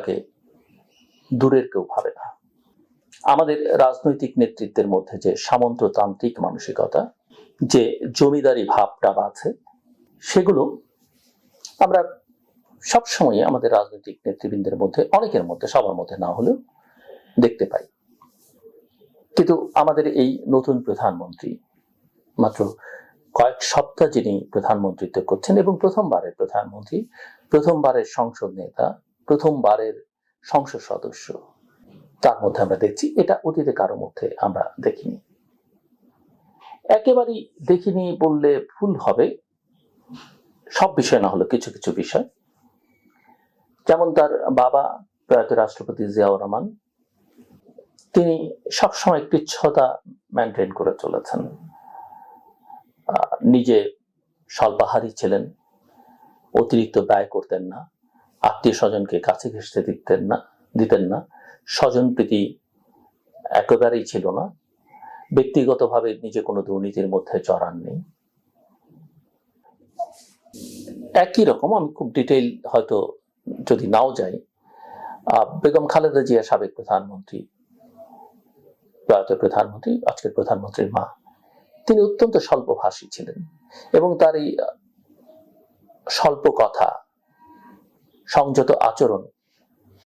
তাকে দূরের কেউ ভাবে না। আমাদের রাজনৈতিক নেতৃত্বের মধ্যে যে সামন্ততান্ত্রিক মানসিকতা, যে জমিদারি ভাবটা আছে, সেগুলো আমরা সবসময় আমাদের রাজনৈতিক নেতৃবৃন্দের মধ্যে, অনেকের মধ্যে, সবার মধ্যে না হলেও দেখতে পাই। কিন্তু আমাদের এই নতুন প্রধানমন্ত্রী মাত্র কয়েক সপ্তাহ যিনি প্রধানমন্ত্রিত্ব করছেন এবং প্রথমবারের প্রধানমন্ত্রী, প্রথমবারের সংসদ নেতা, প্রথমবারের সংসদ সদস্য, তার মধ্যে আমরা দেখছি এটা অতীতে কারো মধ্যে আমরা দেখিনি। একেবারেই দেখিনি বললে ভুল হবে, সব বিষয় না হলো কিছু কিছু বিষয়। যেমন তার বাবা প্রয়াত রাষ্ট্রপতি জিয়াউর রহমান, তিনি সবসময় কৃচ্ছ্রতা মেনটেন করে চলেছেন। নিজে স্বল্পাহারী ছিলেন, অতিরিক্ত ব্যয় করতেন না, আত্মীয় স্বজনকে কাছে ঘেঁষতে দিতেন না, স্বজন প্রীতি একেবারেই ছিল না, ব্যক্তিগতভাবে নিজে কোনো দুর্নীতির মধ্যে জড়াননি। একই রকম, আমি খুব ডিটেইল হয়তো যদি নাও যাই, বেগম খালেদা জিয়া, সাবেক প্রধানমন্ত্রী, প্রয়াত প্রধানমন্ত্রী, আজকের প্রধানমন্ত্রীর মা, তিনি অত্যন্ত স্বল্পভাষী ছিলেন এবং তার এই স্বল্প কথা, সংযত আচরণ